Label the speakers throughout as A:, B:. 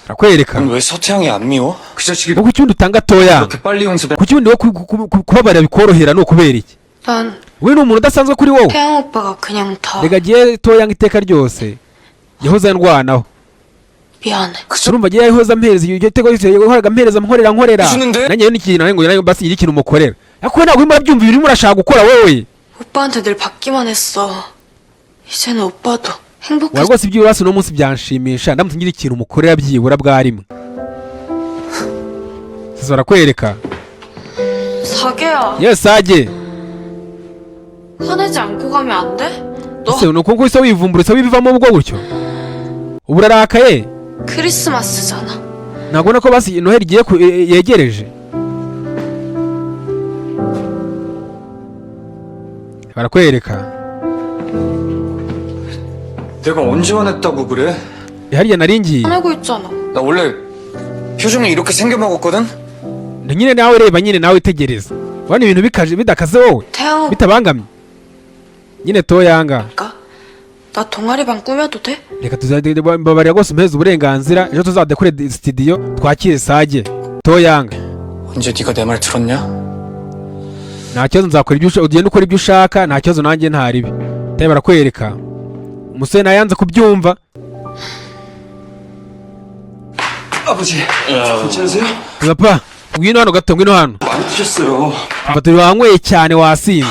A: barakwereka
B: 왜 서태양이 안 미워? 그 자식이
A: kuko icyundi utanga toya
B: 그렇게 빨리 용서돼.
A: kuki ubundi wo kubabarira bikorohera ni ukubera iki
C: 난
A: we ni umuntu udasanzwe kuri wowe
C: 태양 오빠가 그냥 다
A: reka agiye toyanga iteka ryose yahoze andwanaho
C: 미안해.
A: urumva agiye yahoze ampereza iryo teko yahoraga ampereza nkorera
B: 무슨데?
A: nanjye rero n'ikintu nanjye basi igira ikintu umukorera ariko ntabwo urimo urabyumva ibirimo urashaka gukora wowe
C: 오빠한테 늘 받기만 했어. 이제는 오빠도
A: wa
C: 행복해.
A: rwose ibyo urasi uno munsi byanshimisha ndamutse ngira ikintu umukorera byibura bwarimwe sasa barakwereka
C: 사계야.
A: yewe sage
C: 화내지 않고 가면 안 돼? 너
A: ese ni uko ise wivumburitse wibivamo ubwo gutyo ubu urarakaye
C: 크리스마스잖아.
A: ntabwo ko basi noheli igiye yegereje barakwereka
B: 내가 언제 화냈다고 그래?
A: hariya nari ngiye
C: 화내고 있잖아.
B: 나 원래 표정이 이렇게 생겨먹었거든?
A: nyine nawe reba nyine nawe itegereza urabona ibintu bikaje bidakaze wowe
C: 태양
A: bitabangamye nyine toyanga
C: 오빠가 나 동아리방 꾸며도 돼?
A: reka tuzababarira rwose umuheza uburenganzira ejo tuzadekore studio twakire sage toyanga
B: 언제 네가 내 말 들었냐?
A: nta kibazo nzakora ibyo ugenda ukora ibyo ushaka nta kibazo nanjye ntaribi tayo barakwereka umusore nayanze kubyumva
B: 아버지 괜찮으세요?
A: papa ngwino hano gato ngwino hano
B: 많이 드셨어요.
A: papa turi wanyweye cyane wasinze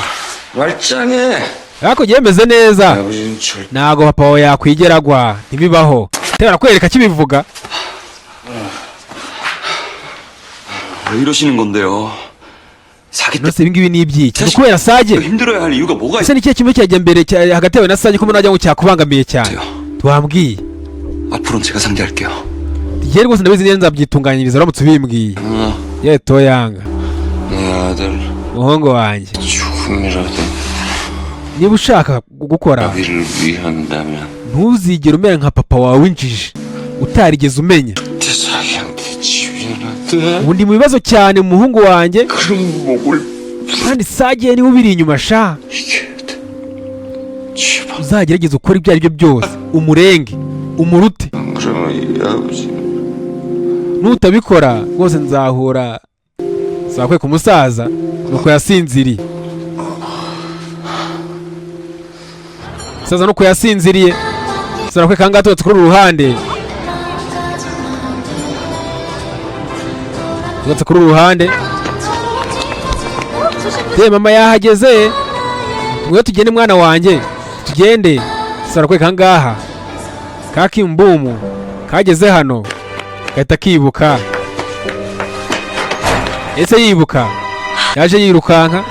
B: 말짱해.
A: ariko ngiye meze neza
B: 아버지는 절
A: ntago papa wawe yakwigera agwa ntibibaho tayo barakwereka kibivuga
D: 왜 이러시는 건데요? 사기 때
A: nose ibi ngibi ni ibyiki ni kubera sage
D: 힘들어야 할 이유가 뭐가
A: ese ni ikihe kimwe cyajya mbere hagati yawe na sage ko najya ngo cyakubangamiye cyane
D: 있어요?
A: twambwiye
D: 앞으로는 제가 상대할게요.
A: igihe rwose ndabizi neza nzabyitunganyiriza uramutse ubimbwiye ye toyanga
D: 내 아들
A: muhungu wanjye
D: 죽음이라도
A: niba ushaka gukora
D: 아비를 위한다면
A: ntuzigere umera nka papa wawe w'injiji utarigeze umenya
D: 내 자기한테 지휘하는데
A: ubu ndi mu bibazo cyane mu muhungu wanjye
D: 그럼 목을
A: kandi sage niwe ubiri inyuma sha
D: 이겨야 돼. 제발
A: uzagerageza ukora ibyo ari byo byose umurenge umurute
D: 안 그러면 이 아버지
A: nutabikora rwose nzahura sakwe ku musaza nuko yasinziriye musaza nuko yasinziriye sarakwe kangahe tubatse kuri uru ruhande tubatse kuri uru ruhande ye mama yahageze mwe tugende mwana wanjye tugende sarakwe kangaha kakimbumu kageze hano gahita kibuka ese yibuka yaje yirukanka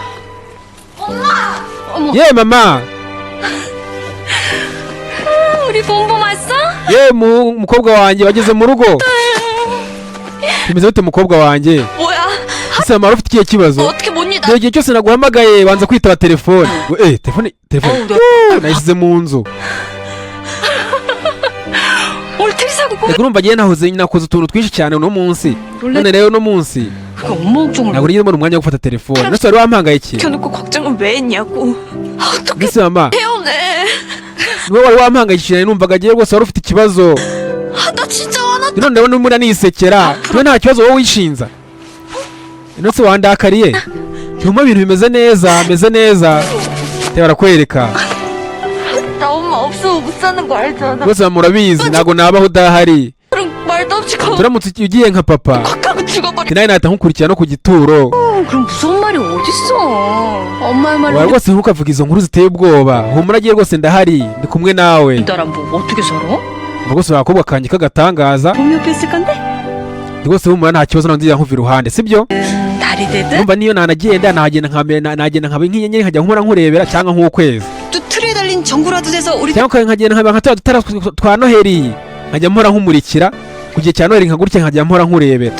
A: ye mama
E: 우리 봄봄 왔어?
A: ye mukobwa wanjye wageze mu rugo bimeze bite mukobwa wanjye
E: 뭐야?
A: ese mama ufite ikihe kibazo
E: 어떻게 못 니다?
A: igihe cyose naguhamagaye banza kwitaba telefone telefone nayishyize mu nzu
E: 얼틀 사고 꼭
A: reka urumva agiye nakoze utuntu twinshi cyane uno munsi none rero uno munsi
E: 그 업무 걱정을
A: ntabwo nigeze mbona umwanya wo gufata telefone nose wari wampangayikiye
E: 켜놓고 걱정은 왜 했냐고. 어떻게
A: mbese mama
E: 태어내?
A: niwe wari wampangayikishije numvaga agiye rwose wari ufite ikibazo
E: 나 진짜 화났다.
A: none ndabona urimo uranisekera tuwe nta kibazo wowe wishinza nose wandakariye cyuma ibintu bimeze neza te barakwereka
E: 나 엄마 없으면 못 사는 거 알잖아.
A: rwose mama urabizi ntabwo nabaho udahari
E: 그럼 말도 없이 가.
A: turamutse ugiye nka papa
E: 가고 죽어버리.
A: nawe nahita nkukurikira no ku gituro
E: 그럼 무서운 말이 어딨어? 엄마의
A: wari
E: 말을
A: rwose ntukavuga izo nkuru ziteye ubwoba humura agiye rwose ndahari ndi kumwe nawe
E: 믿어란 뭐 어떻게 살아?
A: rwose agakobwa kanjye k'agatangaza
E: 봄 옆에 있을 건데?
A: rwose humura nta kibazo nanjye nkuva iruhande sibyo
E: 달이 되든
A: numva niyo nanagenda nagenda nkaba nk'inyenyeri nkajya nkora nkurebera cyangwa nk'ukwezi
E: 또 틀에 달린 전구라도 돼서 우리
A: cyangwa nkagenda nkaba nka dutara twa noheli nkajya mpora nkumurikira ku gihe cya noheli nkagurike nkajya mpora nkurebera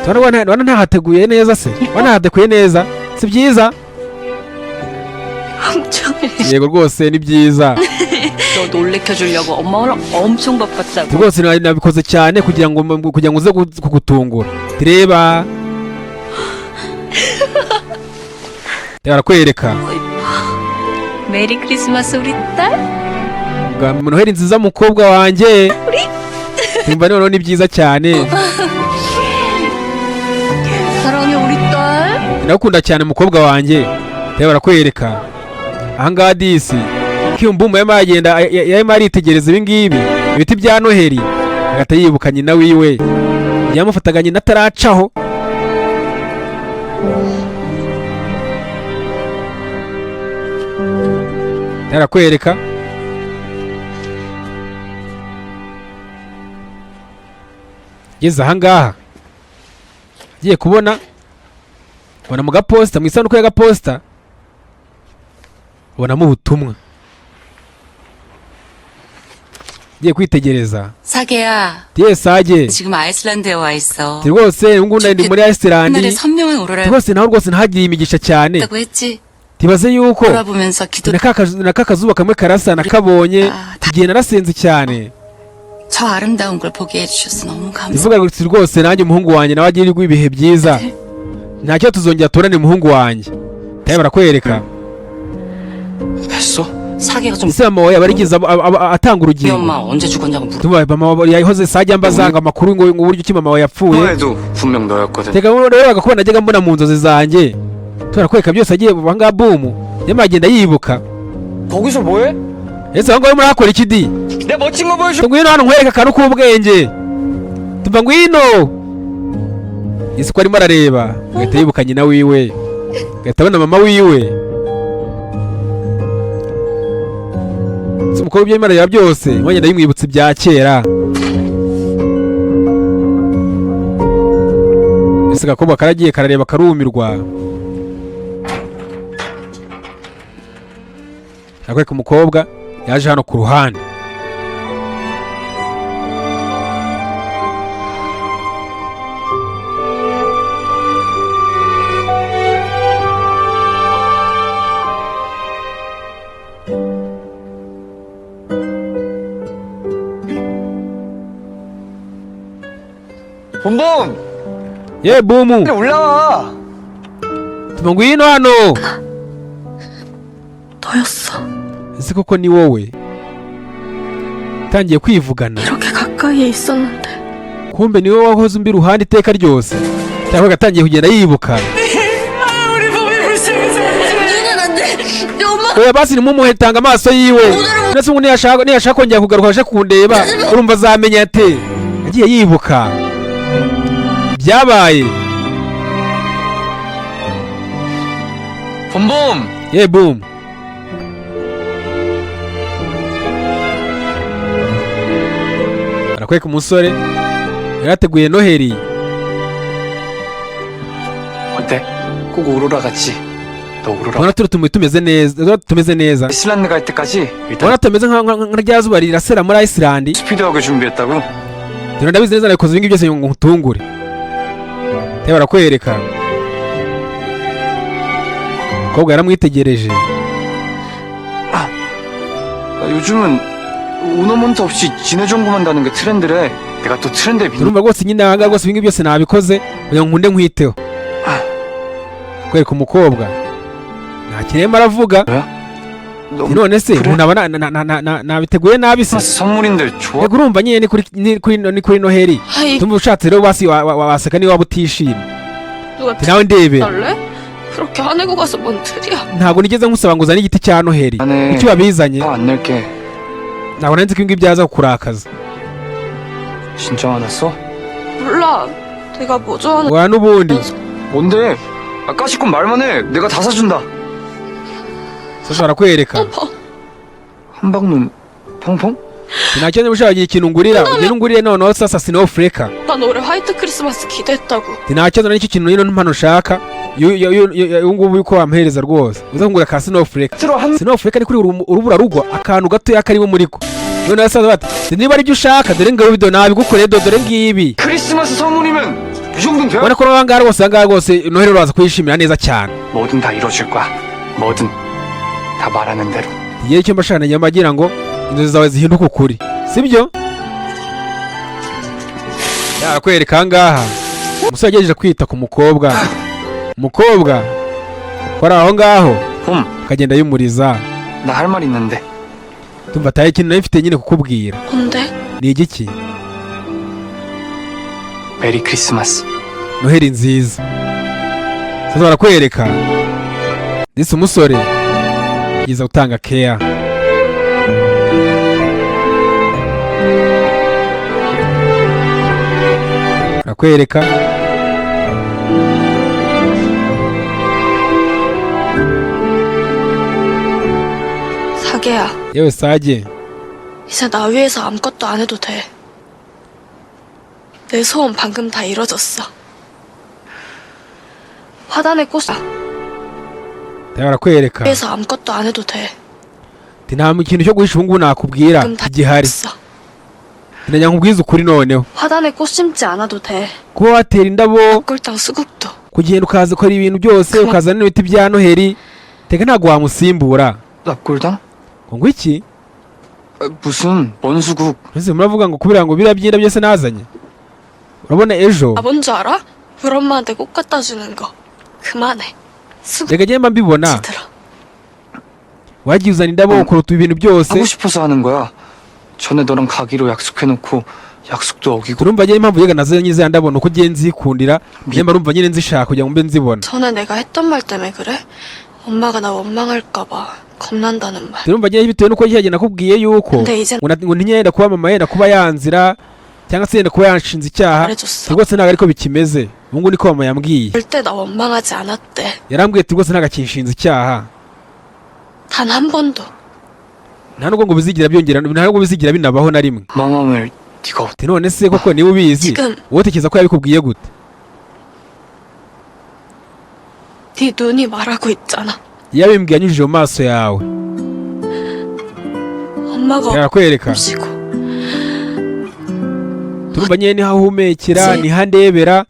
A: wana ntahateguye neza se wanahateguye neza si byiza
E: 엄청
A: yego rwose ni byiza
E: 너 놀래켜주려고 엄마랑 엄청 바빴다고.
A: rwose nabikoze cyane kugira ngo uze kugutungura reba barakwereka
E: 메리 크리스마스 우리 딸.
A: noheli nziza mukobwa wanjye tumva noneho ni byiza cyane.
E: 사랑해 우리 딸.
A: Ndakunda cyane umukobwa wanjye. Reba barakwereka ahangaha disi Kyumbumu yarimo aritegereza ibi ngibi ibiti bya Noheli agahita yibuka nyina wiwe yamufataga nyina ataracaho. Yarakwereka ngeze ahangaha agiye kubona ubona mu gaposita mu isanduku y'agaposita ubonamo ubutumwa ngiye kwitegereza.
F: 사계야,
A: Sage
F: 지금 아이슬란드에 와 있어.
A: rwose ubu ngubu ndi muri Iceland
F: 하늘에 선명한 오로라를
A: rwose naho rwose nahagiriye imigisha cyane.
F: 봤다고 했지?
A: Tibaze yuko
F: 돌아보면서 기도.
A: n'akazuba kamwe karasa nakabonye igihe narasenze cyane.
F: 저 아름다운 걸 보게 해주셔서 너무 감사.
A: Ivuga ngo rwose nanjye umuhungu wanjye nawe agirirwa ibihe byiza. Ntacyo tuzongera turane umuhungu wanjye. Tayo barakwereka.
B: 뵀어?
F: 사계가 좀.
A: Ese mama wawe abarigize atanga
F: 우리
A: urugingo.
F: 엄마 언제 죽었냐고 물어.
A: Tuba mama wawe yahoze sajya ambazanga amakuru ngo uburyo ki mama wawe yapfuye.
B: 통화에도 분명 너였거든.
A: Teka rero bagakubona najyaga mbona mu nzozi zanjye. Turakwereka byose agiye banga bumu. Yema agenda yibuka.
B: 거기서 뭐해?
A: Ese aho ngaho muri akora iki di?
B: 내 멋진 거 보여줘.
A: Ngwino hano nkwereka akantu k'ubwenge. Tuva ngwino. Yesu ko arimo arareba. Agahita yibuka nyina wiwe. Agahita abona mama wiwe. Umukobwa ibyo areba byose wagenda yimwibutsa ibya kera. Ese agakobwa karagiye karareba karumirwa. Akwereka umukobwa yaje hano ku ruhande.
B: 봄봄!
A: Ye bumu.
B: 빨리 올라와!
A: Tuva ngwino hano.
C: 너였어.
A: Ese koko ni wowe. Tangiye kwivugana.
C: 이렇게 가까이에 있었는데.
A: Kumbe ni wowe wahoze umbi ruhande iteka ryose. Cyangwa gatangiye kugenda yibuka.
C: 우리 봄이 불쌍해서. 누는 안 돼. 엄마.
A: Oya basi nimumuhetanga amaso yiwe. Ndetse ubu niyashaka kongera kugaruka aje kundeba urumva azamenya ate. Agiye yibuka. Byabaye.
B: 봄봄!
A: Ye boom. Arakweka umusore yarateguye Noheli.
B: 어때? 꼭 오로라 같지? 너 오로라.
A: Ubona turi tumeze neza.
B: 아이슬란드 갈 때까지 일단
A: Ubona tumeze nka rya zuba rirasera muri Iceland.
B: 스피드하게 준비했다고?
A: Dore ndabizi neza nakoze ibingi byose ngo nkutungure. Tayo barakwereka. Umukobwa yaramwitegereje.
B: 요즘은 오너먼트 없이 지내정구만 다는 게 트렌드래. 내가 또 트렌드에 민...
A: Turumva rwose nyine ahangaha rwose ibingi byose nabikoze kugira ngo nkunde nkwiteho. Kwereka umukobwa nta kirema aravuga. None se umuntu aba nabiteguye nabi se.
B: 선물인데 좋아?
A: Yego urumva nyine ni kuri Noheli.
C: 아이,
A: Tumva ushatse rero basi waseka niba utishimye.
C: 누가
A: Nawe ndebe.
C: 달래? 그렇게 화내고 가서 뭔 틀이야?
A: Ntabwo nigeze nkusaba ngo uzane igiti cya Noheli.
B: 안에
A: Icyo wabizanye
B: 화 안 낼게.
A: ntabwo nanzi ko ibi byaza kukurakaza.
B: 진짜 화났어?
C: 몰라. 내가 뭐 좋아하는
A: Wa n'ubundi.
B: 뭔데? 까짓건 말만 해. 내가 다 사준다.
A: Sashobora kwereka.
B: 한방눈 펑펑?
A: Ntacyo niba ushaka ikintu ngurira ugenda ungurire noneho sasa Snowflake.
C: 난 올해 화이트 크리스마스 기대했다고.
A: Ntacyo nari icyo kintu rero mpano ushaka. Uyu ngubu yuko wampereza rwose. Uza kungura ka Snowflake.
B: 들어 한
A: Snowflake ni kuri urubura rugwa akantu gatoya karimo muri ko. None yasaza bati niba ari byo ushaka dore ngaho bido nabigukoreye dore ngibi.
B: 크리스마스 선물이면 이 정도는 돼?
A: Ubona ko ahangaha rwose Noheli uraza kuyishimira neza cyane.
B: 뭐든 다 이뤄줄 거야. 뭐든 다 말하는 대로.
A: Igihe cyo mbashana nyama agira ngo inzozi zawe zihinduke ukuri. Sibyo? Yarakwereka ahangaha. Umusore yagejeje kwita ku mukobwa. Umukobwa kora aho ngaho
B: 봄,
A: akagenda yumuriza.
B: 나 할 말 있는데.
A: Tumva taye ikintu nari mfite nyine kukubwira.
C: 뭔데?
A: Ni igiki?
B: 메리 크리스마스.
A: noheri nziza. Sasa barakwereka disi umusore yiza gutanga care. barakwereka
C: 사계야,
A: yewe sage,
C: 이제 나 위해서 아무것도 안 해도 돼. 내 소원 방금 다 이뤄졌어. 화단의 꽃
A: barakwereka
C: 위해서 아무것도 안 해도 돼.
A: nta kintu cyo guhisha ubungubu nakubwira
C: 방금 다
A: igihari.
C: 이뤘어.
A: nanya nkubwiza ukuri noneho
C: 화단에 꽃 심지 않아도 돼.
A: kuba watera indabo,
C: 꿀당 수국도.
A: kugenda ukaza ukora ibintu byose, ukazana n'ibiti bya noheri, teka ntabwo wamusimbura.
B: 납골당?
A: ngo iki?
B: 무슨 원수국?
A: ese muravuga ngo kubera ngo biriya byenda byose nazanye? urabona ejo
C: 아, 뭔 줄 알아? 우리 엄마한테 꽃 갖다 주는 거. 그만해. 수국
A: reka njye mba mbibona
C: 들어.
A: wagiye uzana indabo ukora ibintu byose.
B: 하고 싶어서 하는 거야. 전에 너랑 가기로 약속해놓고 약속도 어기고.
A: turumva njye impamvu yega nazanye za ndabo nuko njye nzikundira, njye mba numva nyine nzishaka kugira ngo mbe nzibona.
C: 전에 내가 했던 말 때문에 그래? 엄마가 나 원망할까봐 겁난다는 말.
A: turumva njye bitewe nuko njye nakubwiye yuko
C: 근데 이제
A: ngo ntiyenda kuba mama, yenda kuba yanzira cyangwa se yenda kuba yanshinze icyaha.
C: 말해줬어.
A: rwose ntabwo ariko bikimeze. ubungu niko mama yambwiye.
C: 절대 나 원망하지 않았대.
A: yarambwiye ati rwose ntabwo akinshinze icyaha,
C: 단 한 번도.
A: nta nubwo ngo bizigira byongera, nta nubwo bizigira binabaho na rimwe.
B: 마음을 네가
A: ati none se koko niba ubizi
C: 지금
A: wowe utekereza ko yabikubwiye gute?
C: 네 눈이 말하고 있잖아.
A: yabimbwiye anyujije mu maso yawe.
C: 엄마가
A: yarakwereka
C: 없이고
A: turumva nyine niho ahumekera, niho andebera.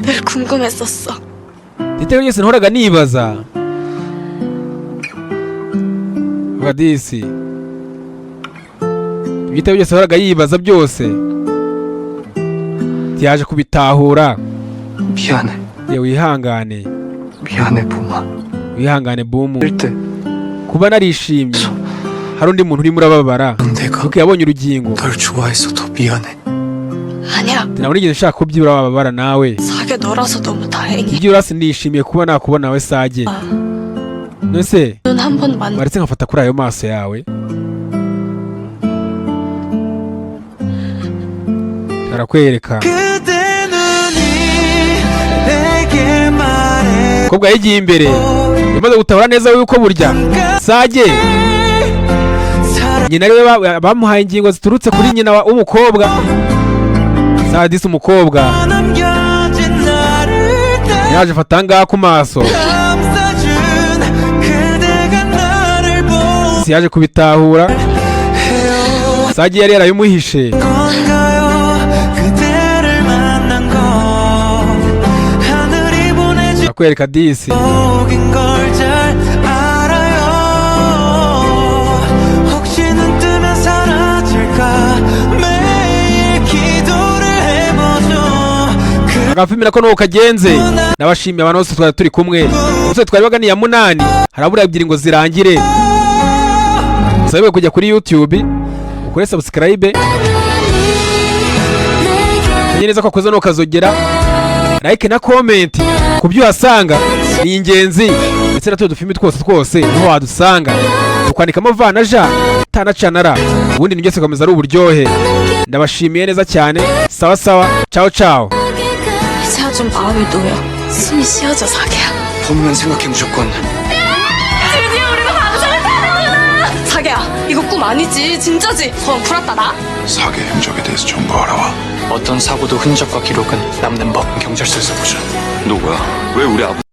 C: 늘 궁금했었어.
A: iteka ryose nahoraga nibaza disi ibitabo byose yahoraga yibaza byose yaje kubitahura.
B: 미안해.
A: yewe wihangane,
B: 미안해 봄아.
A: wihangane bumu.
B: 때
A: kuba narishimye hari undi muntu urimo urababara
B: 내가
A: kuko yabonye urugingo.
B: 널 좋아해서 더 미안해.
C: 아니야.
A: ntabwo nigeze nshaka ko byibura wababara nawe.
C: 사게 너라서 너무 다행이야.
A: ibyibura sinishimiye kuba nakubona nawe sage. nose
C: 눈 한 번만
A: waretse nkafata kuri ayo maso yawe. arakwereka umukobwa yigiye imbere yamaze gutabara neza yuko burya sage nyina ariwe bamuhaye ingingo ziturutse kuri nyina w'umukobwa. sadisi umukobwa yaje afata ngaha ku maso, si yaje kubitahura. sage yari yarabimuhishe. arakwereka disi agapimira ko nuko kagenze. nabashimiye abantu bose twari turi kumwe. umusore twari baganiye ya munani harabura ebyiri ngo zirangire. usabe kujya kuri YouTube ukore subscribe, menye neza ko akoze no kazogera like na comment ku byo uhasanga ni ingenzi. ndetse na dufimi twose niho wadusanga, ukwandikamo vana ja tanacanara, ubundi nibyo sekomeza ari uburyohe. ndabashimiye neza cyane. sawa sawa, ciao ciao.
C: 이제야 좀 마음이 놓여. 숨이 쉬어져 사계야.
B: 봄이면 생각해 무조건.
C: 드디어 우리가 방송을 타는구나. 사계야, 이거 꿈 아니지? 진짜지? 소원 풀었다 나.
D: 사계 행적에 대해서 정보 알아와.
B: 어떤 사고도 흔적과 기록은 남는 법. 경찰서에서 보자.
D: 누구야? 왜 우리 아버지